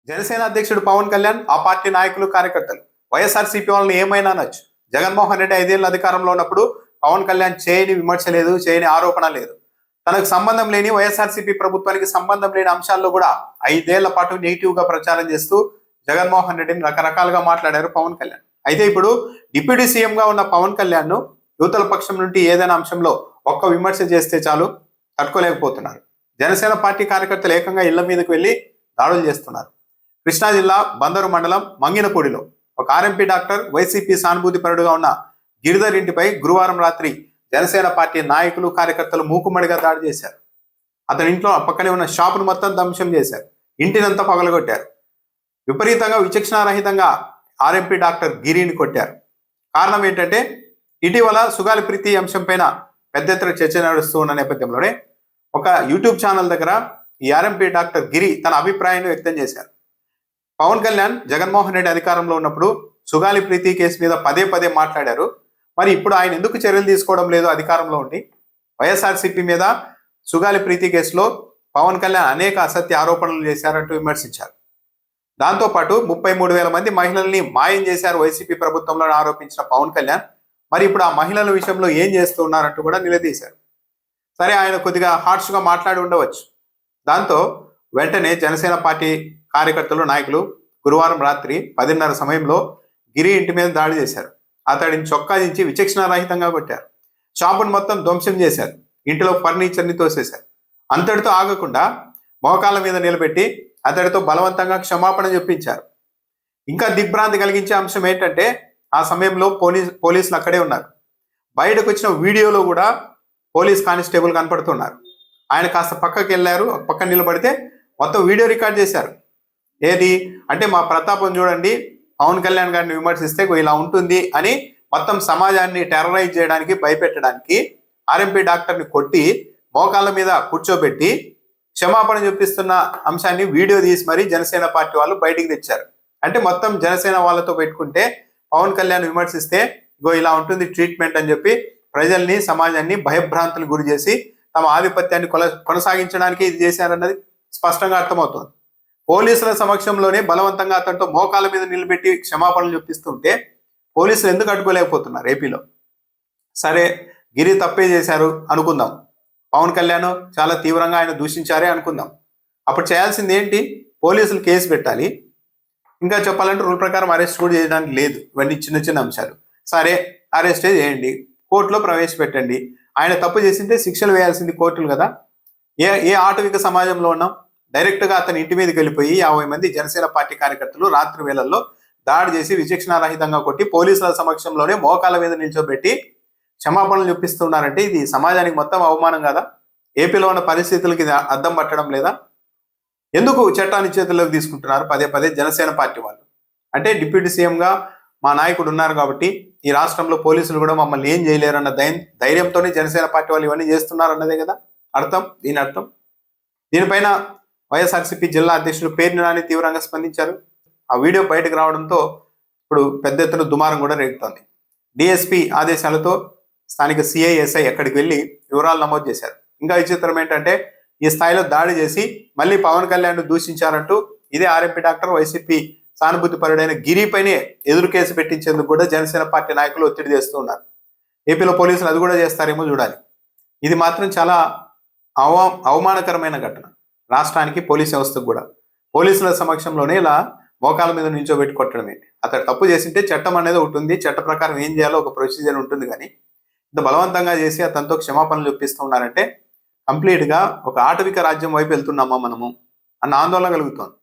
జనసేన అధ్యక్షుడు పవన్ కళ్యాణ్ ఆ పార్టీ నాయకులు కార్యకర్తలు వైఎస్ఆర్సీపీ వాళ్ళని ఏమైనా అనొచ్చు. జగన్మోహన్ రెడ్డి 5 ఏళ్ళు అధికారంలో ఉన్నప్పుడు పవన్ కళ్యాణ్ చేయని విమర్శ లేదు, చేయని ఆరోపణ లేదు. తనకు సంబంధం లేని వైఎస్ఆర్సీపీ ప్రభుత్వానికి సంబంధం లేని అంశాల్లో కూడా 5 ఏళ్ల పాటు నెగిటివ్ గా ప్రచారం చేస్తూ జగన్మోహన్ రెడ్డిని రకరకాలుగా మాట్లాడారు పవన్ కళ్యాణ్. అయితే ఇప్పుడు డిప్యూటీ సీఎం గా ఉన్న పవన్ కళ్యాణ్ ను యువతల పక్షం నుండి ఏదైనా అంశంలో ఒక్క విమర్శ చేస్తే చాలు తట్టుకోలేకపోతున్నారు. జనసేన పార్టీ కార్యకర్తలు ఏకంగా ఇళ్ల మీదకు వెళ్లి దాడులు చేస్తున్నారు. కృష్ణా జిల్లా బందరు మండలం మంగినపూడిలో ఒక ఆర్ఎంపీ డాక్టర్ వైసీపీ సానుభూతి పరుడుగా ఉన్న గిరిధర్ ఇంటిపై గురువారం రాత్రి జనసేన పార్టీ నాయకులు కార్యకర్తలు మూకుమ్మడిగా దాడి చేశారు. అతని ఇంట్లో పక్కనే ఉన్న షాపును మొత్తం ధ్వంసం చేశారు. ఇంటినంతా పగలగొట్టారు. విపరీతంగా విచక్షణారహితంగా ఆర్ఎంపీ డాక్టర్ గిరిని కొట్టారు. కారణం ఏంటంటే ఇటీవల సుగాలి ప్రీతి అంశం పైన పెద్ద ఎత్తున చర్చ నడుస్తూ ఉన్న నేపథ్యంలోనే ఒక యూట్యూబ్ ఛానల్ దగ్గర ఈ ఆర్ఎంపీ డాక్టర్ గిరి తన అభిప్రాయాన్ని వ్యక్తం చేశారు. పవన్ కళ్యాణ్ జగన్మోహన్ రెడ్డి అధికారంలో ఉన్నప్పుడు సుగాలి ప్రీతి కేసు మీద పదే పదే మాట్లాడారు. మరి ఇప్పుడు ఆయన ఎందుకు చర్యలు తీసుకోవడం లేదు? అధికారంలో ఉండి వైఎస్ఆర్సీపీ మీద సుగాలి ప్రీతి కేసులో పవన్ కళ్యాణ్ అనేక అసత్య ఆరోపణలు చేశారంటూ విమర్శించారు. దాంతోపాటు 33,000 మంది మహిళల్ని మాయం చేశారు వైసీపీ ప్రభుత్వంలో ఆరోపించిన పవన్ కళ్యాణ్ మరి ఇప్పుడు ఆ మహిళల విషయంలో ఏం చేస్తూ ఉన్నారంటూ కూడా నిలదీశారు. సరే, ఆయన కొద్దిగా హార్ష్గా మాట్లాడి ఉండవచ్చు. దాంతో వెంటనే జనసేన పార్టీ కార్యకర్తలు నాయకులు గురువారం రాత్రి 10:30 సమయంలో గిరి ఇంటి మీద దాడి చేశారు. అతడిని చొక్కా దించి విచక్షణారహితంగా కొట్టారు. షాపును మొత్తం ధ్వంసం చేశారు. ఇంటిలో ఫర్నిచర్ని తోసేశారు. అంతటితో ఆగకుండా మోకాళ్ళ మీద నిలబెట్టి అతడితో బలవంతంగా క్షమాపణ చెప్పించారు. ఇంకా దిగ్భ్రాంతి కలిగించే అంశం ఏంటంటే ఆ సమయంలో పోలీసులు అక్కడే ఉన్నారు. బయటకు వచ్చిన వీడియోలో కూడా పోలీస్ కానిస్టేబుల్ కనపడుతున్నారు. ఆయన కాస్త పక్కకి వెళ్ళారు. పక్కన నిలబడితే మొత్తం వీడియో రికార్డ్ చేశారు. ఏది అంటే మా ప్రతాపం చూడండి, పవన్ కళ్యాణ్ గారిని విమర్శిస్తే ఇలా ఉంటుంది అని మొత్తం సమాజాన్ని టెర్రరైజ్ చేయడానికి, భయపెట్టడానికి ఆర్ఎంపీ డాక్టర్ని కొట్టి మోకాళ్ళ మీద కూర్చోబెట్టి క్షమాపణ చూపిస్తున్న అంశాన్ని వీడియో తీసి మరీ జనసేన పార్టీ వాళ్ళు బయటికి తెచ్చారు. అంటే మొత్తం జనసేన వాళ్ళతో పెట్టుకుంటే పవన్ కళ్యాణ్ విమర్శిస్తే ఇలా ఉంటుంది ట్రీట్మెంట్ అని చెప్పి ప్రజల్ని, సమాజాన్ని భయభ్రాంతులు గురి చేసి తమ ఆధిపత్యాన్ని కొనసాగించడానికి ఇది చేశారన్నది స్పష్టంగా అర్థమవుతుంది. పోలీసుల సమక్షంలోనే బలవంతంగా అతనితో మోకాళ్ళ మీద నిలబెట్టి క్షమాపణలు చూపిస్తుంటే పోలీసులు ఎందుకు అడ్డుకోలేకపోతున్నారు ఏపీలో? సరే, గిరి తప్పే చేశారు అనుకుందాం. పవన్ కళ్యాణ్ చాలా తీవ్రంగా ఆయన దూషించారే అనుకుందాం. అప్పుడు చేయాల్సింది ఏంటి? పోలీసులు కేసు పెట్టాలి. ఇంకా చెప్పాలంటే రూల్ ప్రకారం అరెస్ట్ కూడా చేయడానికి లేదు. ఇవన్నీ చిన్న చిన్న అంశాలు. సరే, అరెస్టే చేయండి, కోర్టులో ప్రవేశపెట్టండి. ఆయన తప్పు చేసింటే శిక్షలు వేయాల్సింది కోర్టులు కదా. ఏ ఆటవిక సమాజంలో ఉన్నాం? డైరెక్ట్గా అతని ఇంటి మీదకి వెళ్ళిపోయి 50 మంది జనసేన పార్టీ కార్యకర్తలు రాత్రి వేళల్లో దాడి చేసి విచక్షణారహితంగా కొట్టి పోలీసుల సమక్షంలోనే మోకాళ్ళ మీద నిల్చోబెట్టి క్షమాపణలు చూపిస్తున్నారంటే ఇది సమాజానికి మొత్తం అవమానం కదా. ఏపీలో ఉన్న పరిస్థితులకి అద్దం పట్టడం లేదా? ఎందుకు చట్టాన్ని చేతుల్లోకి తీసుకుంటున్నారు పదే పదే జనసేన పార్టీ వాళ్ళు? అంటే డిప్యూటీ సీఎంగా మా నాయకుడు ఉన్నారు కాబట్టి ఈ రాష్ట్రంలో పోలీసులు కూడా మమ్మల్ని ఏం చేయలేరన్న ధైర్యంతోనే జనసేన పార్టీ వాళ్ళు ఇవన్నీ చేస్తున్నారు అన్నదే కదా అర్థం. దీని అర్థం దీనిపైన వైఎస్ఆర్సీపీ జిల్లా అధ్యక్షుడు పేర్ని నాని తీవ్రంగా స్పందించారు. ఆ వీడియో బయటకు రావడంతో ఇప్పుడు పెద్ద ఎత్తున దుమారం కూడా రేగుతోంది. డిఎస్పీ ఆదేశాలతో స్థానిక సిఐఎస్ఐ అక్కడికి వెళ్ళి వివరాలు నమోదు చేశారు. ఇంకా విచిత్రం ఏంటంటే ఈ స్థాయిలో దాడి చేసి మళ్ళీ పవన్ కళ్యాణ్ దూషించారంటూ ఇదే ఆర్ఎంపీ డాక్టర్ వైసీపీ సానుభూతి పరుడైన గిరిపైనే ఎదురు కేసు పెట్టించేందుకు కూడా జనసేన పార్టీ నాయకులు ఒత్తిడి చేస్తూ ఉన్నారు. ఏపీలో పోలీసులు అది కూడా చేస్తారేమో చూడాలి. ఇది మాత్రం చాలా అవమానకరమైన ఘటన రాష్ట్రానికి, పోలీస్ వ్యవస్థకు కూడా. పోలీసుల సమక్షంలోనే ఇలా మోకాల మీద నిల్చోబెట్టి కొట్టడం ఏంటి? అతడు తప్పు చేసింటే చట్టం అనేది ఒకటి ఉంది, చట్ట ప్రకారం ఏం చేయాలో ఒక ప్రొసీజర్ ఉంటుంది. కానీ ఇంత బలవంతంగా చేసి అతనితో క్షమాపణలు చూపిస్తున్నారంటే కంప్లీట్గా ఒక ఆటవిక రాజ్యం వైపు వెళ్తున్నామా మనము అన్న ఆందోళన కలుగుతోంది.